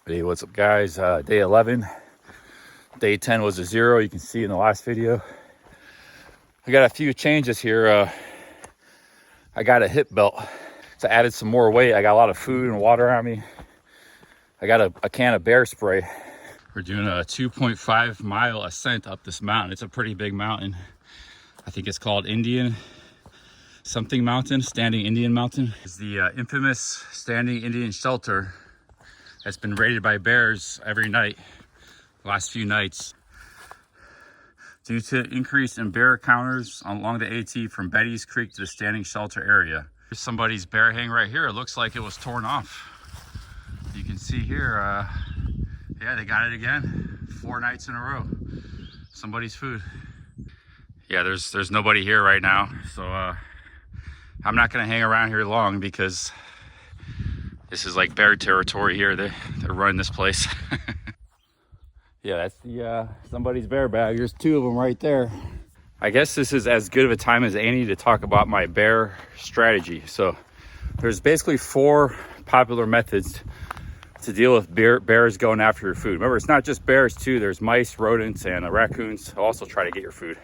Hey, what's up guys? Day 11. Day 10 was a 0. You can see in the last video. I got a few changes here. I got a hip belt. So I added some more weight. I got a lot of food and water on me. I got a can of bear spray. We're doing a 2.5 mile ascent up this mountain. It's a pretty big mountain. I think it's called Indian something mountain, Standing Indian Mountain. It's the infamous Standing Indian shelter that's been raided by bears every night, the last few nights. Due to increase in bear encounters along the AT from Betty's Creek to the Standing Shelter area. Here's somebody's bear hang right here. It looks like it was torn off. You can see here, yeah, they got it again. 4 nights in a row. Somebody's food. Yeah, there's nobody here right now. So I'm not gonna hang around here long because this is like bear territory here. They're running this place. Yeah, that's the somebody's bear bag. There's 2 of them right there. I guess this is as good of a time as any to talk about my bear strategy. So there's basically 4 popular methods to deal with bears going after your food. Remember, it's not just bears too. There's mice, rodents, and raccoons also try to get your food.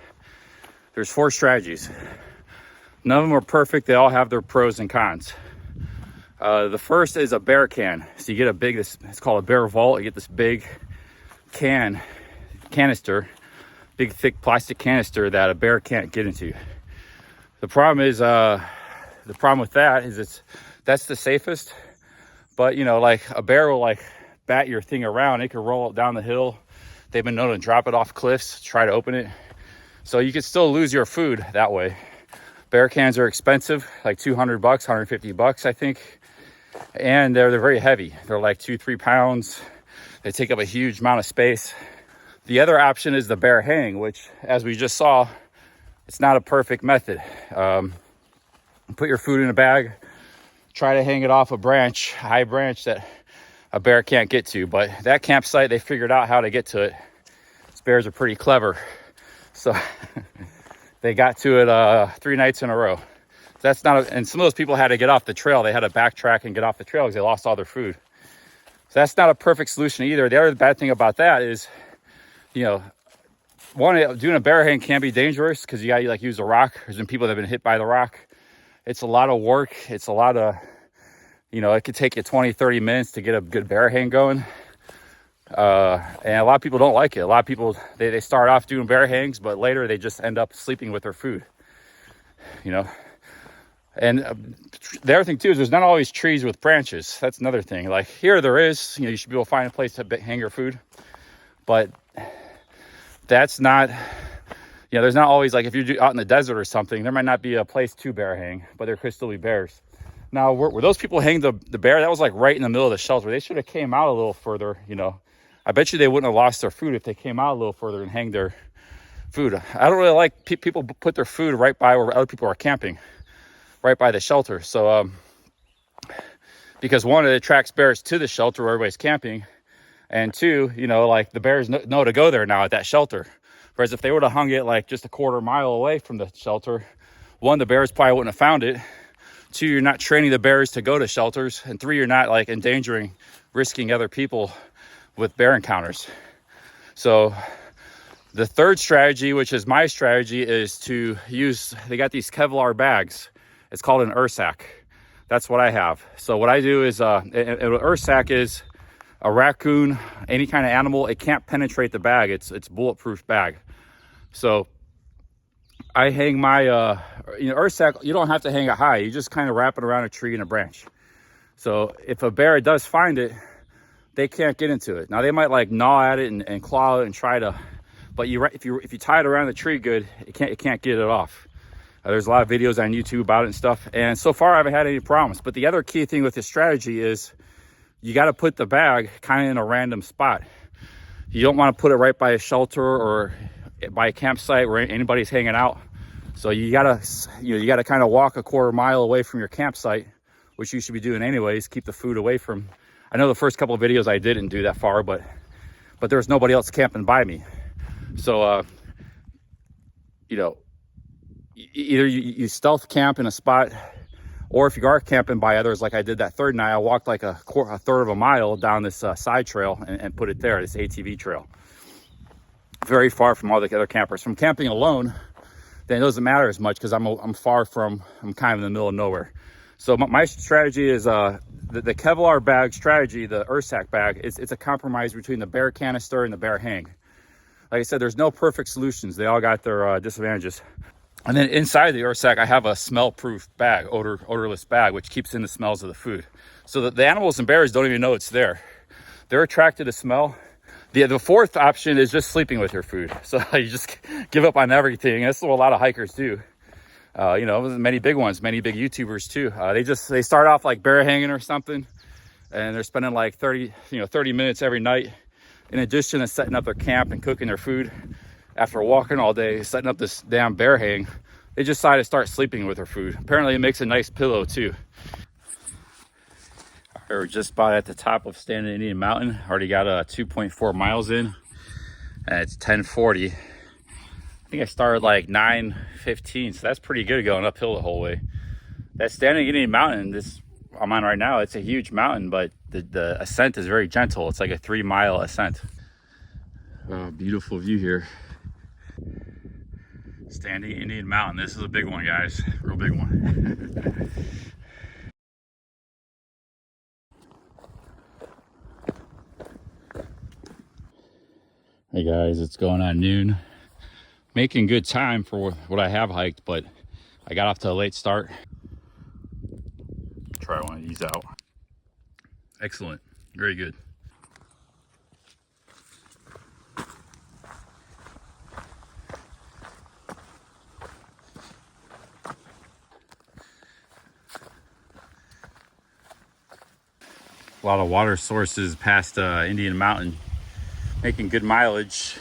There's 4 strategies. None of them are perfect. They all have their pros and cons. The first is a bear can. So you get a big, it's called a bear vault. You get this big canister, big thick plastic canister that a bear can't get into. The problem is, with that is that's the safest. But you know, like a bear will like bat your thing around. It can roll it down the hill. They've been known to drop it off cliffs, try to open it. So you could still lose your food that way. Bear cans are expensive, like $200, $150, I think. And they're very heavy. They're like 2-3 pounds. They take up a huge amount of space. The other option is the bear hang, which, as we just saw, it's not a perfect method. Put your food in a bag, try to hang it off a branch, a high branch that a bear can't get to. But that campsite, they figured out how to get to it. These bears are pretty clever. So they got to it 3 nights in a row. That's not, and some of those people had to get off the trail. They had to backtrack and get off the trail because they lost all their food. So that's not a perfect solution either. The other bad thing about that is, you know, one, doing a bear hang can be dangerous because you got to like use a rock. There's been people that have been hit by the rock. It's a lot of work. It's a lot of, you know, it could take you 20-30 minutes to get a good bear hang going. And a lot of people don't like it. A lot of people, they start off doing bear hangs, but later they just end up sleeping with their food, you know. And the other thing too is there's not always trees with branches. That's another thing. Like here there is, you know, you should be able to find a place to hang your food, but that's not, you know, there's not always, like if you're out in the desert or something, there might not be a place to bear hang, but there could still be bears. Now, where those people hang the bear, that was like right in the middle of the shelter. They should have came out a little further, you know. I bet you they wouldn't have lost their food if they came out a little further and hang their food. I don't really like people put their food right by where other people are camping, right by the shelter. So, because 1, it attracts bears to the shelter where everybody's camping. And 2, you know, like the bears know to go there now at that shelter. Whereas if they would have hung it like just a quarter mile away from the shelter, 1, the bears probably wouldn't have found it. 2, you're not training the bears to go to shelters. And 3, you're not like risking other people with bear encounters. So the third strategy, which is my strategy, is to use, they got these Kevlar bags. It's called an Ursack. That's what I have. So what I do is, an Ursack is a raccoon, any kind of animal, it can't penetrate the bag. It's bulletproof bag. So I hang my, you know, Ursack, you don't have to hang it high. You just kind of wrap it around a tree and a branch. So if a bear does find it, they can't get into it. Now they might like gnaw at it and claw it and try to, but if you tie it around the tree good, it can't get it off. There's a lot of videos on YouTube about it and stuff. And so far I haven't had any problems. But the other key thing with this strategy is you got to put the bag kind of in a random spot. You don't want to put it right by a shelter or by a campsite where anybody's hanging out. So you gotta kind of walk a quarter mile away from your campsite, which you should be doing anyways. Keep the food away from. I know the first couple of videos I didn't do that far, but there was nobody else camping by me. So you know, either you stealth camp in a spot, Or if you are camping by others, like I did that third night, I walked like a third of a mile down this side trail and put it there, this ATV trail. Very far from all the other campers. From camping alone, then it doesn't matter as much because I'm kind of in the middle of nowhere. So my strategy is the Kevlar bag strategy, the Ursack bag, it's a compromise between the bear canister and the bear hang. Like I said, there's no perfect solutions. They all got their disadvantages. And then inside the Ursack, I have a smell-proof bag, odorless bag, which keeps in the smells of the food. So that the animals and bears don't even know it's there. They're attracted to smell. The fourth option is just sleeping with your food. So you just give up on everything. That's what a lot of hikers do. You know, many big ones, many big YouTubers too. They start off like bear hanging or something, and they're spending like 30 minutes every night. In addition to setting up their camp and cooking their food, after walking all day, setting up this damn bear hang, they just decide to start sleeping with their food. Apparently it makes a nice pillow too. We're just about at the top of Standing Indian Mountain. Already got 2.4 miles in, and it's 10:40. I think I started like 9:15, so that's pretty good going uphill the whole way. That Standing Indian Mountain, this I'm on right now, it's a huge mountain, but the ascent is very gentle. It's like a 3-mile ascent. Oh, beautiful view here. Standing Indian Mountain. This is a big one, guys. Real big one. Hey guys, it's going on noon. Making good time for what I have hiked, but I got off to a late start. Try one of these out. Excellent. Very good. A lot of water sources past Indian Mountain. Making good mileage.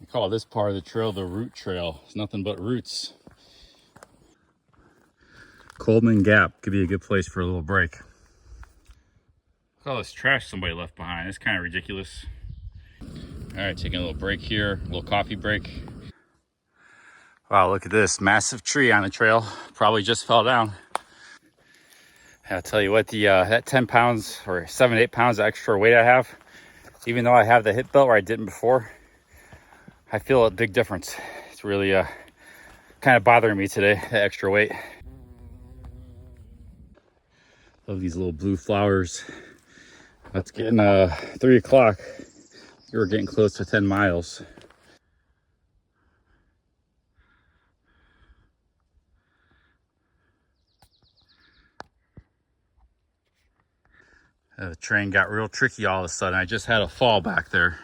I call this part of the trail the root trail. It's nothing but roots. Coleman Gap could be a good place for a little break. Look at all this trash somebody left behind. It's kind of ridiculous. All right, taking a little break here, a little coffee break. Wow, look at this massive tree on the trail. Probably just fell down. I'll tell you what, that 10 pounds or 7 to 8 pounds of extra weight I have, even though I have the hip belt where I didn't before, I feel a big difference. It's really kind of bothering me today, the extra weight. Love these little blue flowers. It's getting 3 o'clock. We're getting close to 10 miles. The train got real tricky all of a sudden. I just had a fall back there.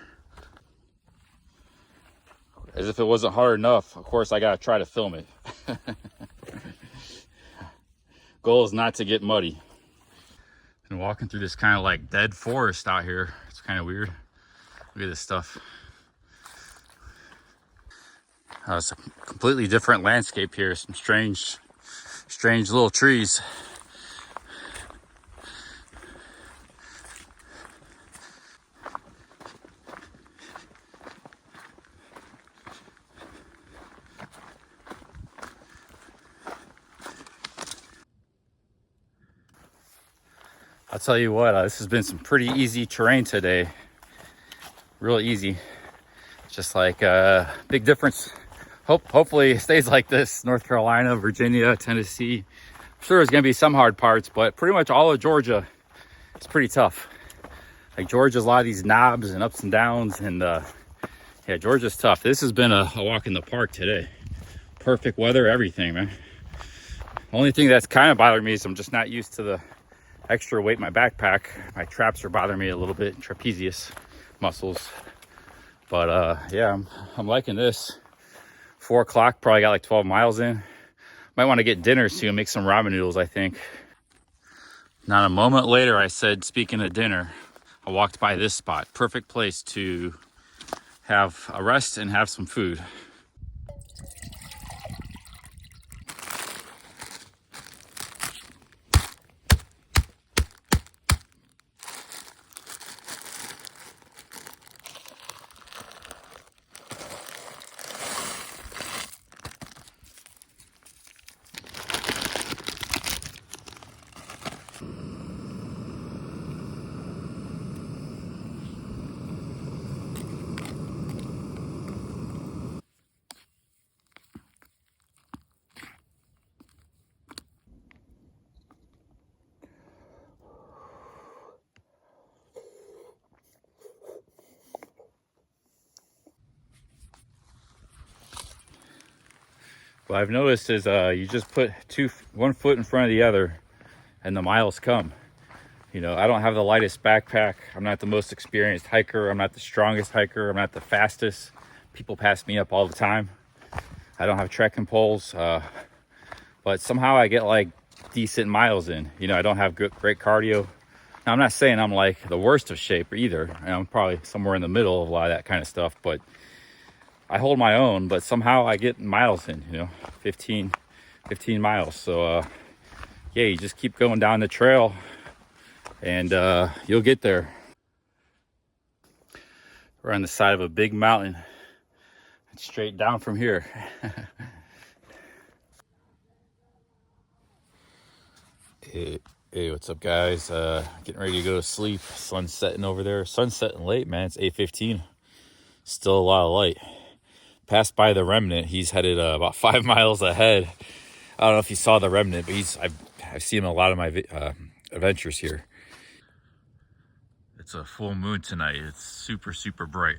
As if it wasn't hard enough, of course I gotta try to film it. Goal is not to get muddy. And walking through this kind of like dead forest out here. It's kind of weird. Look at this stuff. It's a completely different landscape here. Some strange little trees. I'll tell you what, this has been some pretty easy terrain today. Real easy. Just like big difference. Hopefully it stays like this. North Carolina, Virginia, Tennessee. I'm sure there's gonna be some hard parts, but pretty much all of Georgia is pretty tough. Like Georgia's a lot of these knobs and ups and downs, and yeah, Georgia's tough. This has been a walk in the park today. Perfect weather, everything, man. Only thing that's kind of bothering me is I'm just not used to the extra weight in my backpack. My traps are bothering me a little bit, trapezius muscles. But yeah, I'm liking this. 4 o'clock, probably got like 12 miles in. Might want to get dinner soon, make some ramen noodles, I think. Not a moment later, I said, speaking of dinner, I walked by this spot. Perfect place to have a rest and have some food. What I've noticed is you just put one foot in front of the other and the miles come. You know, I don't have the lightest backpack. I'm not the most experienced hiker. I'm not the strongest hiker. I'm not the fastest. People pass me up all the time. I don't have trekking poles, but somehow I get like decent miles in. You know, I don't have great cardio. Now, I'm not saying I'm like the worst of shape either. I'm probably somewhere in the middle of a lot of that kind of stuff, but I hold my own. But somehow I get miles in, you know, 15 miles. So yeah, you just keep going down the trail and you'll get there. We're on the side of a big mountain. It's straight down from here. Hey, what's up, guys? Getting ready to go to sleep. Sun's setting over there. Sun's setting late, man. It's 8:15. Still a lot of light. Passed by the remnant. He's headed about 5 miles ahead. I don't know if you saw the remnant, but I've seen him in a lot of my adventures here. It's a full moon tonight. It's super bright.